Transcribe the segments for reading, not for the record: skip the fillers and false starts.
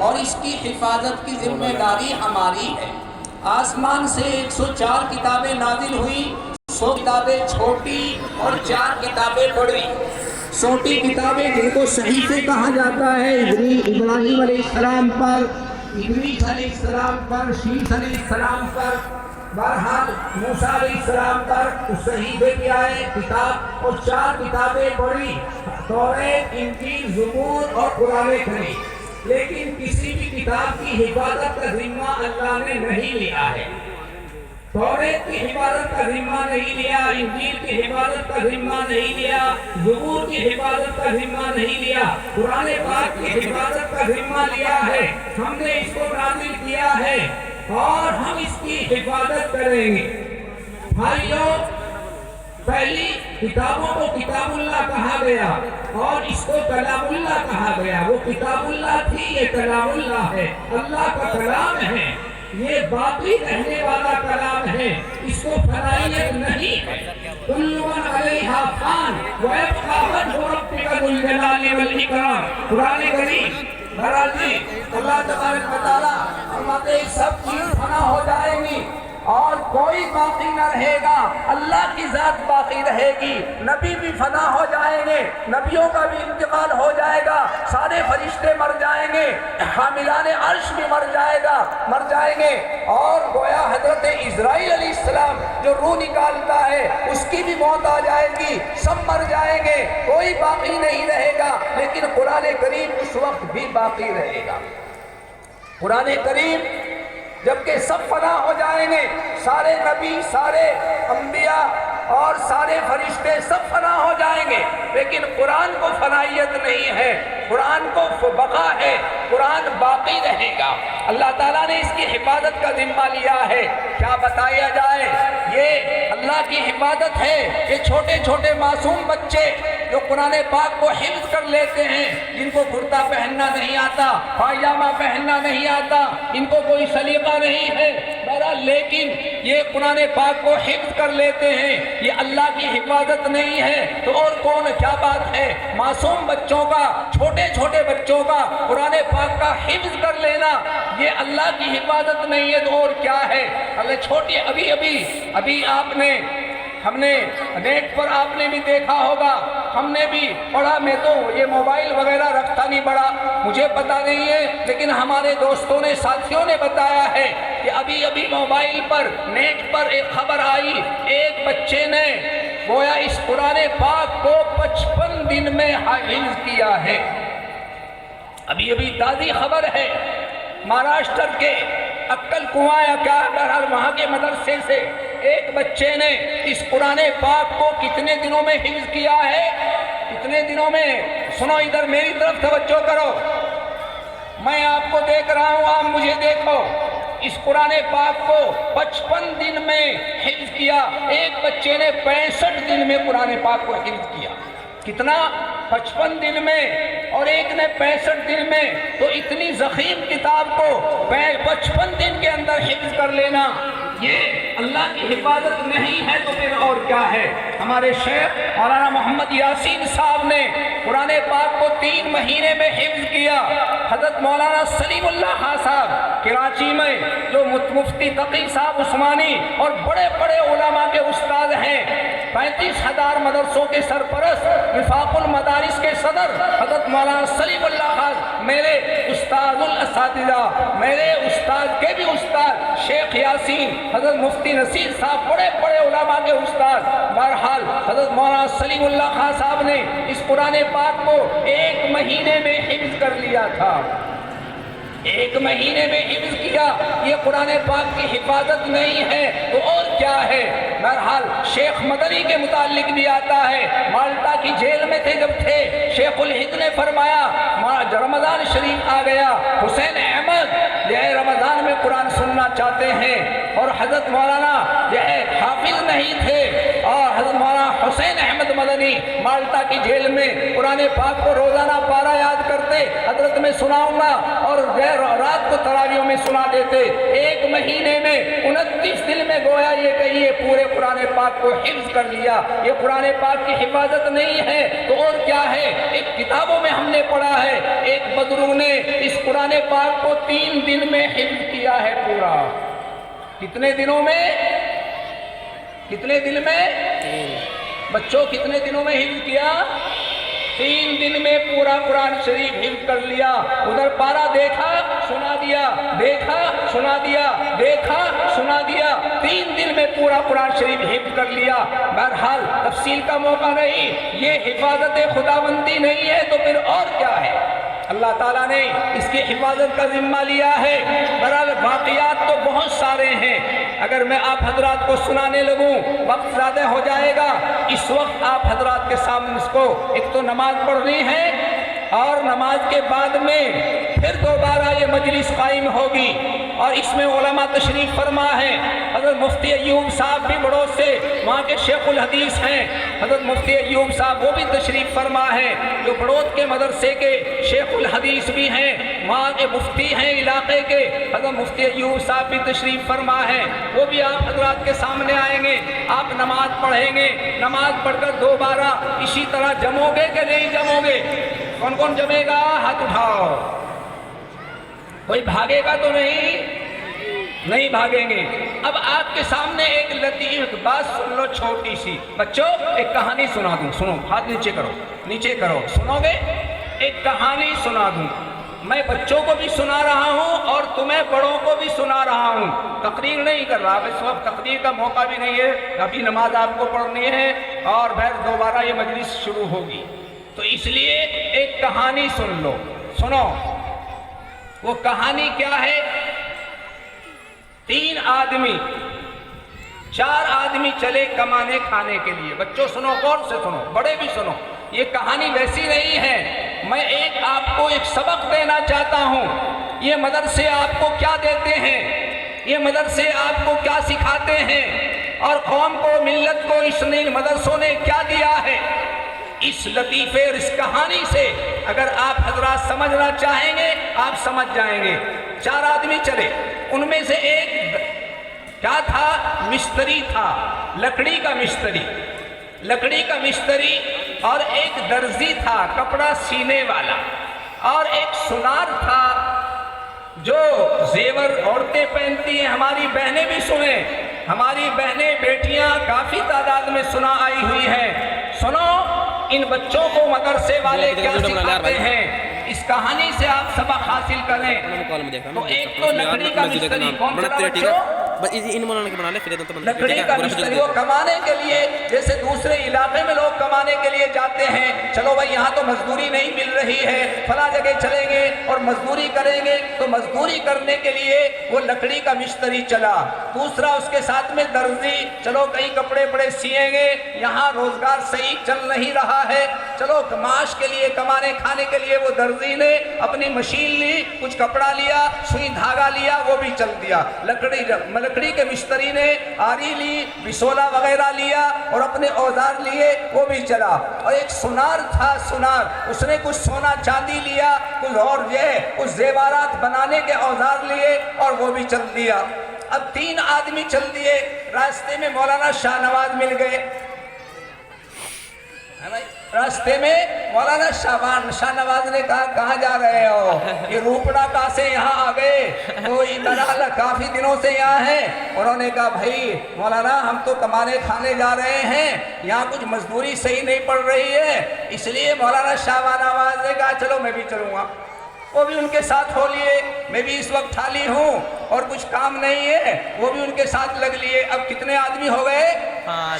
اور اس کی حفاظت کی ذمہ داری ہماری ہے۔ آسمان سے 104 کتابیں نازل ہوئی، 100 کتابیں چھوٹی اور 4 کتابیں بڑی۔ چھوٹی کتابیں جن کو صحیفے کہا جاتا ہے، ابراہیم علیہ السلام پر، ادریس علیہ السلام پر، شیس علیہ السلام پر، بہرحال موسیٰ علیہ السلام پر صحیفے کی آئے کتاب، اور 4 کتابیں بڑی، توریت، انجیل، زبور اور قرآن کریم۔ لیکن کسی بھی کتاب کی حفاظت کا ذمہ اللہ نے نہیں لیا ہے۔ توریت کی حفاظت کا ذمہ نہیں لیا، انجیل کی حفاظت کا ذمہ نہیں لیا، زبور کی حفاظت کا ذمہ نہیں لیا، قرآن پاک کی حفاظت کا ذمہ لیا ہے۔ ہم نے اس کو نازل کیا ہے اور ہم اس کی حفاظت کریں گے۔ بھائیوں، پہلی کتابوں کو کتاب اللہ کہا گیا اور اس کو کلام اللہ کہا گیا۔ وہ کتاب اللہ تھی، یہ کلام اللہ ہے، اللہ کا کلام ہے، یہ باقی رہنے والا کلام ہے، اس کو فنائیت نہیں ہے۔ کل من علیہا فان ویبقی وجہ ربک ذو الجلال والاکرام۔ قرآن کریم بہرحال اللہ تبارک و تعالیٰ فرماتے ہیں سب چیز فنا ہو جائیں گی اور کوئی باقی نہ رہے گا، اللہ کی ذات باقی رہے گی۔ نبی بھی فنا ہو جائیں گے، نبیوں کا بھی انتقال ہو جائے گا، سارے فرشتے مر جائیں گے، حاملان عرش بھی مر جائیں گے، اور گویا حضرت اسرائیل علیہ السلام جو روح نکالتا ہے اس کی بھی موت آ جائے گی، سب مر جائیں گے، کوئی باقی نہیں رہے گا، لیکن قرآن کریم اس وقت بھی باقی رہے گا۔ قرآن کریم جبکہ سب فنا ہو جائیں گے، سارے نبی، سارے انبیاء اور سارے فرشتے سب فنا ہو جائیں گے، لیکن قرآن کو فنائیت نہیں ہے، قرآن کو بقا ہے، قرآن باقی رہے گا۔ اللہ تعالیٰ نے اس کی حفاظت کا ذمہ لیا ہے۔ کیا بتایا جائے، یہ اللہ کی حفاظت ہے۔ یہ چھوٹے چھوٹے معصوم بچے جو قرآن پاک کو حفظ کر لیتے ہیں، جن کو کرتا پہننا نہیں آتا، پائجامہ پہننا نہیں آتا، ان کو کوئی سلیقہ نہیں ہے، بہرحال لیکن یہ قرآن پاک کو حفظ کر لیتے ہیں، یہ اللہ کی حفاظت نہیں ہے تو اور کون؟ کیا بات ہے، معصوم بچوں کا، چھوٹے چھوٹے بچوں کا قرآن پاک کا حفظ کر لینا یہ اللہ کی حفاظت نہیں ہے تو اور کیا ہے؟ اللہ چھوٹی ابھی ہم نے نیٹ پر آپ نے بھی دیکھا ہوگا، ہم نے بھی پڑھا، میں تو یہ موبائل وغیرہ رکھتا نہیں پڑا، مجھے پتا نہیں ہے، لیکن ہمارے دوستوں نے، ساتھیوں نے بتایا ہے کہ ابھی موبائل پر، نیٹ پر ایک خبر آئی، ایک بچے نے گویا اس قرآن پاک کو 55 دن میں حفظ کیا ہے۔ ابھی تازی خبر ہے، مہاراشٹر کے عقل کنواں یا کیا، بہرحال وہاں کے مدرسے سے ایک بچے نے اس قرآن پاک کو کتنے دنوں میں حفظ کیا ہے؟ کتنے دنوں میں؟ سنو، ادھر میری طرف توجہ کرو، میں آپ کو دیکھ رہا ہوں، آپ مجھے دیکھو۔ اس قرآن پاک کو 55 دن میں حفظ کیا، ایک بچے نے 65 دن میں قرآن پاک کو حفظ کیا۔ کتنا؟ 55 دن میں، اور ایک نے 65 دن میں، تو اتنی ضخیم کتاب کو 55 دن کے اندر حفظ کر لینا یہ اللہ کی حفاظت نہیں ہے تو پھر اور کیا ہے؟ ہمارے شیخ مولانا محمد یاسین صاحب نے قرآن پاک کو 3 مہینے میں حفظ کیا۔ حضرت مولانا سلیم اللہ خان صاحب کراچی میں جو مفتی تقی صاحب عثمانی اور بڑے بڑے علماء کے استاد ہیں، 35,000 مدرسوں کے سرپرست، وفاق المدارس کے صدر حضرت مولانا سلیم اللہ خان، میرے استاد الاساتذہ، میرے استاد کے بھی استاد شیخ یاسین، حضرت مفتی نصیر صاحب، بڑے بڑے علماء کے استاد، بہرحال حضرت مولانا سلیم اللہ خان صاحب نے اس قرآن پاک کو 1 مہینے میں حفظ کر لیا تھا۔ 1 مہینے میں حفظ کیا، یہ قرآن پاک کی حفاظت نہیں ہے تو اور کیا ہے؟ بہرحال شیخ مدنی کے متعلق بھی آتا ہے، مالٹا کی جیل میں تھے جب تھے، شیخ الہند نے فرمایا رمضان شریف آ گیا، حسین احمد یہ رمضان میں قرآن سننا چاہتے ہیں، اور حضرت مولانا یہ حافظ نہیں تھے، اور حضرت مولانا حسین احمد مدنی مالٹا کی جیل میں قرآن پاک کو روزانہ پارا یاد کرتے، حضرت میں سناؤں گا، اور رات کو تراویحوں میں سنا دیتے۔ ایک مہینے میں 29 دن میں گویا یہ کہیے پورے قرآن پاک کو حفظ کر لیا۔ یہ قرآن پاک کی حفاظت نہیں ہے تو اور کیا ہے؟ ایک کتابوں میں ہم نے پڑھا ہے، ایک بدرو نے اس قرآن پاک کو 3 دن میں حفظ کیا ہے پورا۔ کتنے دنوں میں؟ کتنے دن میں؟ بچوں کتنے دنوں میں حفظ کیا؟ 3 دن میں پورا قرآن شریف حفظ کر لیا۔ ادھر پارا دیکھا سنا دیا، دیکھا سنا دیا، دیکھا سنا دیا، 3 دن میں پورا قرآن شریف حفظ کر لیا۔ بہرحال تفصیل کا موقع نہیں، یہ حفاظت خداوندی نہیں ہے تو پھر اور کیا ہے؟ اللہ تعالیٰ نے اس کی حفاظت کا ذمہ لیا ہے۔ بہرحال واقعات تو بہت سارے ہیں، اگر میں آپ حضرات کو سنانے لگوں وقت زیادہ ہو جائے گا۔ اس وقت آپ حضرات کے سامنے اس کو ایک تو نماز پڑھنی ہے، اور نماز کے بعد میں پھر دوبارہ یہ مجلس قائم ہوگی، اور اس میں علماء تشریف فرما ہے۔ حضرت مفتی ایوب صاحب بھی بڑوس سے وہاں کے شیخ الحدیث ہیں، حضرت مفتی ایوب صاحب وہ بھی تشریف فرما ہے، جو بڑوت کے مدرسے کے شیخ الحدیث بھی ہیں، وہاں کے مفتی ہیں علاقے کے، حضرت مفتی ایوب صاحب بھی تشریف فرما ہے، وہ بھی آپ حضرات کے سامنے آئیں گے۔ آپ نماز پڑھیں گے، نماز پڑھ کر دوبارہ اسی طرح جمو گے کہ نہیں جمو گے؟ کون کون جمے گا؟ ہاتھ اٹھاؤ۔ کوئی بھاگے گا تو نہیں بھاگیں گے۔ اب آپ کے سامنے ایک لطیف بات سن لو چھوٹی سی۔ بچوں ایک کہانی سنا دوں، سنو، ہاتھ نیچے کرو، نیچے کرو، سنو گے؟ ایک کہانی سنا دوں، میں بچوں کو بھی سنا رہا ہوں اور تمہیں بڑوں کو بھی سنا رہا ہوں، تقریر نہیں کر رہا، اس وقت تقریر کا موقع بھی نہیں ہے، ابھی نماز آپ کو پڑھنی ہے اور پھر دوبارہ یہ مجلس شروع ہوگی، تو اس لیے ایک کہانی سن لو، سنو۔ وہ کہانی کیا ہے؟ 3 آدمی 4 آدمی چلے کمانے کھانے کے لیے۔ بچوں سنو، غور سے سنو، بڑے بھی سنو، یہ کہانی ویسی نہیں ہے، میں آپ کو ایک سبق دینا چاہتا ہوں۔ یہ مدرسے آپ کو کیا دیتے ہیں، یہ مدرسے آپ کو کیا سکھاتے ہیں، اور قوم کو، ملت کو اس مدرسوں نے کیا دیا ہے، اس لطیفے اور اس کہانی سے اگر آپ حضرات سمجھنا چاہیں گے آپ سمجھ جائیں گے۔ 4 آدمی چلے، ان میں سے ایک کیا تھا؟ مستری تھا، لکڑی کا مستری، لکڑی کا مستری، اور ایک درزی تھا کپڑا سینے والا، اور ایک سنار تھا جو زیور عورتیں پہنتی ہیں، ہماری بہنیں بھی سنیں، ہماری بہنیں بیٹیاں کافی تعداد میں سنا آئی ہوئی ہیں۔ سنو ان بچوں کو مدرسے والے کیا سکھاتے ہیں، اس کہانی سے آپ سبق حاصل کریں۔ تو ایک تو لکڑی کا مستری، کون سا بچوں؟ لکڑی کا مستری، وہ کمانے کے لیے جیسے دوسرے علاقے میں لوگ کمانے کے لیے جاتے ہیں، چلو بھائی یہاں تو مزدوری نہیں مل رہی ہے، فلاں جگہ چلیں گے اور مزدوری کریں گے، تو مزدوری کرنے کے لیے وہ لکڑی کا مستری چلا۔ دوسرا اس کے ساتھ میں درزی، چلو کئی کپڑے بڑے سیئیں گے، یہاں روزگار صحیح چل نہیں رہا ہے، چلو معاش کے لیے، کمانے کھانے کے لیے وہ درزی نے اپنی مشین لی، کچھ کپڑا لیا، سوئی دھاگا لیا، وہ بھی چل دیا۔ لکڑی کے مستری نے آری لی، بسولا وغیرہ لیا اور اپنے اوزار لیے، وہ بھی چلا۔ اور ایک سنار تھا، سنار، اس نے کچھ سونا چاندی لیا، کچھ اور کچھ زیورات بنانے کے اوزار لیے اور وہ بھی چل دیا۔ اب 3 آدمی چل دیے، راستے میں مولانا شاہ نواز مل گئے، راستے میں مولانا شاہ نواز نے کہا کہاں جا رہے ہو؟ یہ روپڑا کہاں سے یہاں آ گئے؟ تو بہرحال کافی دنوں سے یہاں ہیں۔ انہوں نے کہا بھائی مولانا ہم تو کمانے کھانے جا رہے ہیں، یہاں کچھ مزدوری صحیح نہیں پڑ رہی ہے، اس لیے مولانا شاہ نواز نے کہا چلو میں بھی چلوں گا۔ وہ بھی ان کے ساتھ ہو لیے، میں بھی اس وقت خالی ہوں اور کچھ کام نہیں ہے، وہ بھی ان کے ساتھ لگ لیے۔ اب کتنے آدمی ہو گئے؟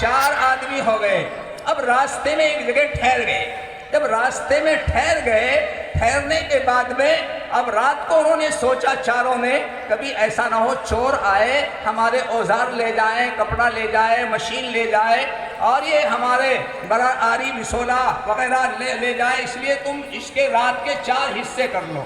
4 آدمی ہو گئے۔ اب راستے میں ایک جگہ ٹھہر گئے، جب راستے میں ٹھہر گئے، ٹھہرنے کے بعد میں اب رات کو انہوں نے سوچا چاروں نے کبھی ایسا نہ ہو چور آئے ہمارے اوزار لے جائیں، کپڑا لے جائے، مشین لے جائے اور یہ ہمارے بڑا آری بسولا وغیرہ لے جائے، اس لیے تم اس کے رات کے 4 حصے کر لو۔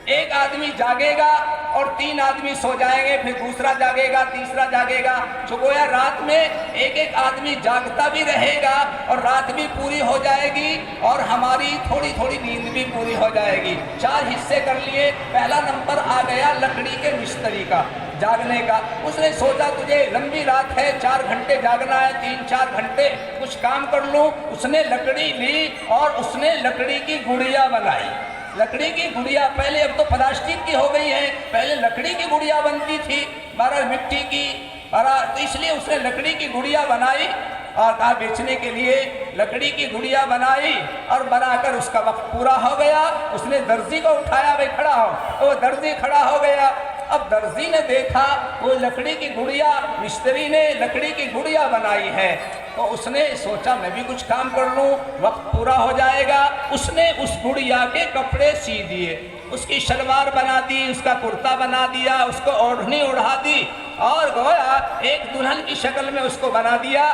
ایک آدمی جاگے گا اور 3 آدمی سو جائیں گے، پھر دوسرا جاگے گا، تیسرا جاگے گا، جو گویا رات میں ایک آدمی جاگتا بھی رہے گا اور رات بھی پوری ہو جائے گی اور ہماری تھوڑی تھوڑی نیند بھی پوری ہو جائے گی۔ 4 حصے کر لیے۔ پہلا نمبر آ گیا لکڑی کے مستری کا، جاگنے کا۔ اس نے سوچا تجھے لمبی رات ہے، 4 گھنٹے جاگنا ہے، 3-4 گھنٹے کچھ کام کر لوں۔ اس نے لکڑی لی اور اس نے لکڑی کی گڑیا بنائی۔ لکڑی کی گڑیا، پہلے اب تو پلاسٹک کی ہو گئی ہے، پہلے لکڑی کی گڑیا بنتی تھی، مٹی کی، تو اس لیے اس نے لکڑی کی گڑیا بنائی اور کہا بیچنے کے لیے لکڑی کی گڑیا بنائی، اور بنا کر اس کا وقت پورا ہو گیا۔ اس نے درزی کو اٹھایا، بھائی کھڑا ہو، وہ درزی کھڑا ہو گیا۔ اب درزی نے دیکھا وہ لکڑی کی گڑیا، مستری نے لکڑی کی گڑیا بنائی ہے، تو اس نے سوچا میں بھی کچھ کام کر لوں، وقت پورا ہو جائے گا۔ اس نے اس گڑیا کے کپڑے سی دیے، اس کی شلوار بنا دی، اس کا کرتا بنا دیا، اس کو اوڑھنی اڑھا دی اور گویا ایک دلہن کی شکل میں اس کو بنا دیا۔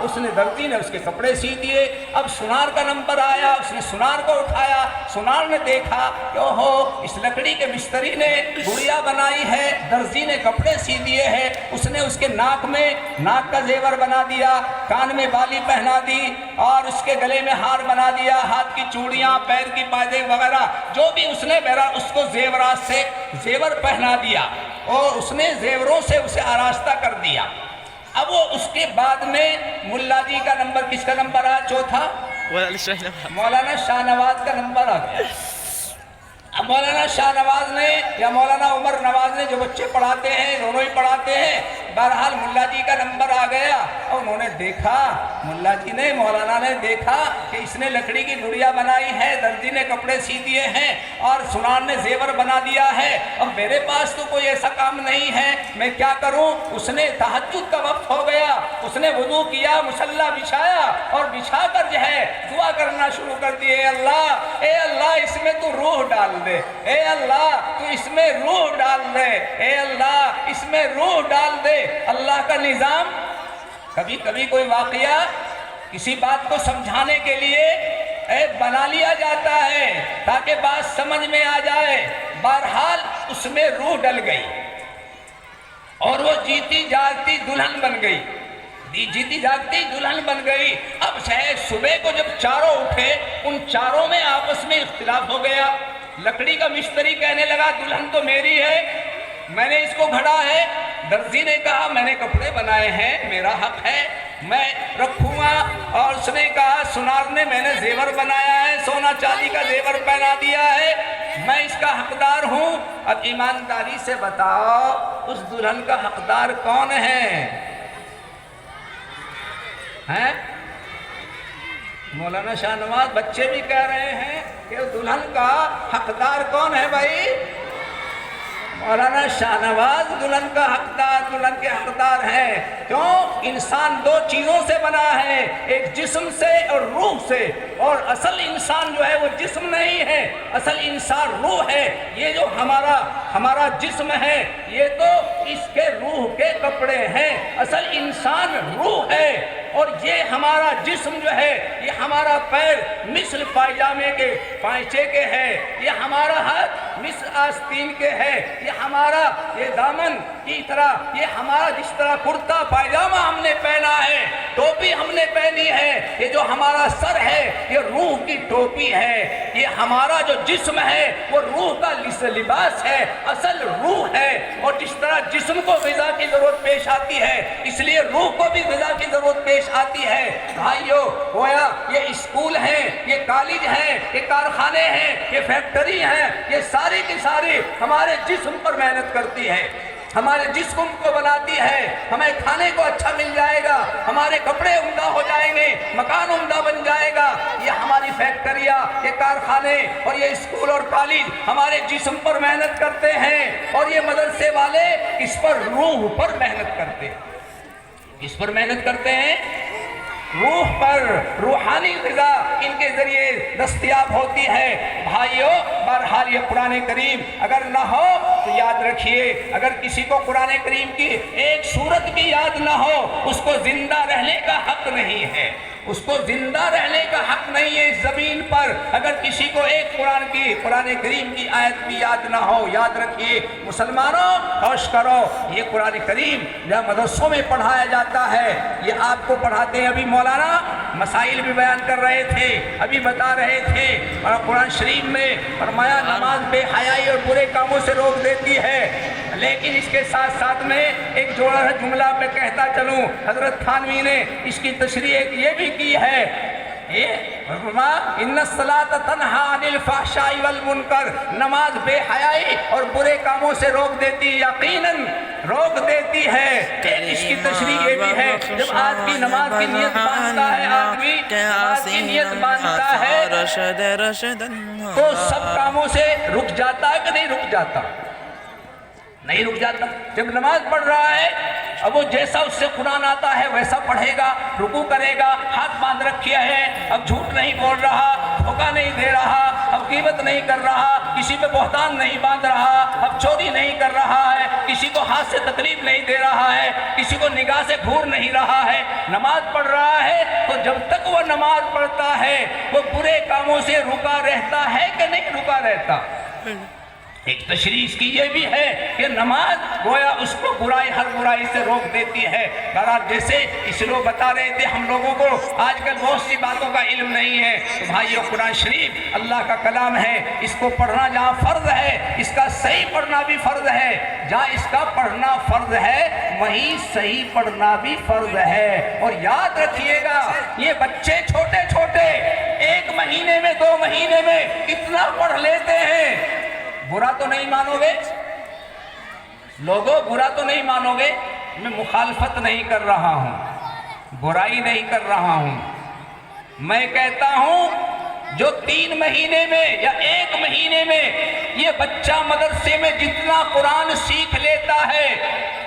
اس نے درزی نے اس کے کپڑے سی دیے۔ اب سنار کا نمبر آیا، اس نے سنار کو اٹھایا۔ سنار نے دیکھا کہ اوہو، اس لکڑی کے مستری نے گڑیا بنائی ہے، درزی نے کپڑے سی دیے ہیں۔ اس نے اس کے ناک میں ناک کا زیور بنا دیا، کان میں بالی پہنا دی اور اس کے گلے میں ہار بنا دیا، ہاتھ کی چوڑیاں، پیر کی پائدے وغیرہ جو بھی اس نے بہرحال اس کو زیورات سے زیور پہنا دیا اور اس نے زیوروں سے اسے آراستہ کر دیا۔ اب وہ اس کے بعد میں ملا جی کا نمبر، کس کا نمبر آیا؟ چوتھا مولانا شاہ نواز کا نمبر آ گیا۔ اب مولانا شاہ نواز نے یا مولانا عمر نواز نے جو بچے پڑھاتے ہیں، دونوں ہی پڑھاتے ہیں، بہرحال ملا جی کا نمبر آ گیا اور انہوں نے دیکھا، ملا جی نے، مولانا نے دیکھا کہ اس نے لکڑی کی گڑیا بنائی ہے، درزی نے کپڑے سی دیے ہیں اور سنان نے زیور بنا دیا ہے، اب میرے پاس تو کوئی ایسا کام نہیں ہے، میں کیا کروں؟ اس نے تہجد کا وقت ہو گیا، اس نے وضو کیا، مصلی بچھایا اور بچھا کر جو ہے دعا کرنا شروع کر دی، اے اللہ اس میں تو روح ڈال دے، اے اللہ تو اس میں روح ڈال دے، اے اللہ اس میں روح ڈال دے۔ اللہ کا نظام، کبھی کبھی کوئی واقعہ کسی بات کو سمجھانے کے لیے بنا لیا جاتا ہے تاکہ بات سمجھ میں آ جائے۔ بہرحال اس میں روح ڈل گئی اور وہ جیتی جاگتی دلہن بن گئی، جیتی جاگتی دلہن بن گئی۔ اب صبح کو جب چاروں اٹھے، ان چاروں میں آپس میں اختلاف ہو گیا۔ لکڑی کا مستری کہنے لگا دلہن تو میری ہے، میں نے اس کو گھڑا ہے۔ درزی نے کہا میں نے کپڑے بنائے ہیں، میرا حق ہے، میں رکھوں گا۔ اور اس نے کہا سنار نے، میں نے زیور بنایا ہے، سونا چاندی کا زیور پہنا دیا ہے، میں اس کا حقدار ہوں۔ اب ایمانداری سے بتاؤ اس دلہن کا حقدار کون ہے؟ مولانا شاہ نواز بچے بھی کہہ رہے ہیں کہ دلہن کا حقدار کون ہے بھائی؟ مولانا شاہ نواز دلہن کا حقدار، دلہن کے حقدار ہیں۔ کیوں؟ انسان 2 چیزوں سے بنا ہے، ایک جسم سے اور روح سے، اور اصل انسان جو ہے وہ جسم نہیں ہے، اصل انسان روح ہے۔ یہ جو ہمارا جسم ہے یہ تو اس کے روح کے کپڑے ہیں، اصل انسان روح ہے۔ اور یہ ہمارا جسم جو ہے، یہ ہمارا پیر مثل پائجامے کے پائچے کے ہے، یہ ہمارا ہاتھ مثل آستین کے ہے، یہ دامن کی طرح، یہ ہمارا جس طرح کرتا پائجامہ ہم نے پہنا ہے، ٹوپی ہم نے پہنی ہے، یہ جو ہمارا سر ہے یہ روح کی ٹوپی ہے۔ یہ ہمارا جو جسم ہے وہ روح کا لباس ہے، اصل روح ہے۔ اور جس طرح جسم کو غذا کی ضرورت پیش آتی ہے، اس لیے روح کو بھی غذا کی ضرورت پیش آتی ہے۔ بھائیو گویا یہ اسکول ہیں، یہ کالج ہیں، یہ کارخانے ہیں، یہ فیکٹری ہیں، یہ ساری کی ساری ہمارے جسم پر محنت کرتی ہے، ہمارے جسم کو بناتی ہے۔ ہمیں کھانے کو اچھا مل جائے گا، ہمارے کپڑے عمدہ ہو جائیں گے، مکان عمدہ بن جائے گا۔ یہ ہماری فیکٹریاں، یہ کارخانے اور یہ اسکول اور کالج ہمارے جسم پر محنت کرتے ہیں، اور یہ مدرسے والے اس پر روح پر محنت کرتے ہیں، اس پر محنت کرتے ہیں، روح پر، روحانی غذا ان کے ذریعے دستیاب ہوتی ہے۔ بھائیو بہرحال یہ قرآن کریم اگر نہ ہو تو یاد رکھیے، اگر کسی کو قرآن کریم کی ایک سورت بھی یاد نہ ہو اس کو زندہ رہنے کا حق نہیں ہے، اس کو زندہ رہنے کا حق نہیں ہے اس زمین پر۔ اگر کسی کو ایک قرآن کریم کی آیت بھی یاد نہ ہو، یاد رکھیے مسلمانوں ہوش کرو، یہ قرآن کریم جو مدرسوں میں پڑھایا جاتا ہے یہ آپ کو پڑھاتے ہیں۔ ابھی مولانا مسائل بھی بیان کر رہے تھے، ابھی بتا رہے تھے، اور قرآن شریف میں فرمایا نماز بے حیائی اور برے کاموں سے روک دیتی ہے، لیکن اس کے ساتھ ساتھ میں ایک جوڑا جملہ میں کہتا چلوں، حضرت تھانوی نے اس کی تشریح یہ بھی کی ہے، ان الصلاۃ تنہی عن الفحشاء والمنکر، نماز بے حیائی اور برے کاموں سے روک دیتی، یقیناً روک دیتی ہے۔ اس کی تشریح یہ بھی ہے، جب آدمی نماز کی نیت باندھتا ہے، آدمی نماز کی نیت باندھتا ہے تو سب کاموں سے رک جاتا ہے کہ نہیں رک جاتا؟ نہیں رک جاتا۔ جب نماز پڑھ رہا ہے اب وہ جیسا اس سے قرآن آتا ہے ویسا پڑھے گا، رکوع کرے گا، ہاتھ باندھ رکھے ہے، اب جھوٹ نہیں بول رہا، دھوکہ نہیں دے رہا، اب غیبت نہیں کر رہا، کسی پہ بہتان نہیں باندھ رہا، اب چوری نہیں کر رہا ہے، کسی کو ہاتھ سے تکلیف نہیں دے رہا ہے، کسی کو نگاہ سے گھور نہیں رہا ہے، نماز پڑھ رہا ہے، تو جب تک وہ نماز پڑھتا ہے وہ برے کاموں سے رکا رہتا ہے کہ نہیں رکا رہتا؟ ایک تشریح اس کی یہ بھی ہے کہ نماز گویا اس کو ہر برائی سے روک دیتی ہے۔ بہرحال جیسے اس لوگ بتا رہے تھے ہم لوگوں کو آج کل بہت سی باتوں کا علم نہیں ہے، تو بھائیو قرآن شریف اللہ کا کلام ہے، اس کو پڑھنا جہاں فرض ہے اس کا صحیح پڑھنا بھی فرض ہے، جہاں اس کا پڑھنا فرض ہے وہیں صحیح پڑھنا بھی فرض ہے۔ اور یاد رکھیے گا یہ بچے چھوٹے چھوٹے 1 مہینے میں 2 مہینے میں اتنا پڑھ لیتے ہیں، برا تو نہیں مانو گے لوگوں، برا تو نہیں مانو گے، میں مخالفت نہیں کر رہا ہوں، برائی نہیں کر رہا ہوں، میں کہتا ہوں جو 3 مہینے میں یا 1 مہینے میں یہ بچہ مدرسے میں جتنا قرآن سیکھ لیتا ہے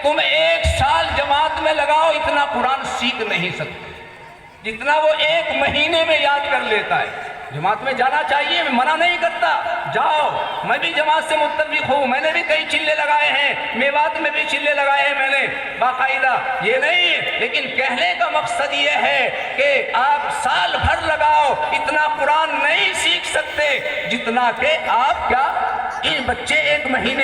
تم 1 سال جماعت میں لگاؤ اتنا قرآن سیکھ نہیں سکتے جتنا وہ 1 مہینے میں یاد کر لیتا ہے۔ جماعت میں جانا چاہیے، میں منع نہیں کرتا، جاؤ، میں بھی جماعت سے متفق ہوں، میں نے بھی کئی چلے لگائے ہیں، میوات میں بھی چلے لگائے ہیں میں نے باقاعدہ، یہ نہیں، لیکن کہنے کا مقصد یہ ہے کہ آپ سال بھر لگاؤ اتنا قرآن نہیں سیکھ سکتے جتنا کہ آپ کیا بچے 1 مہینے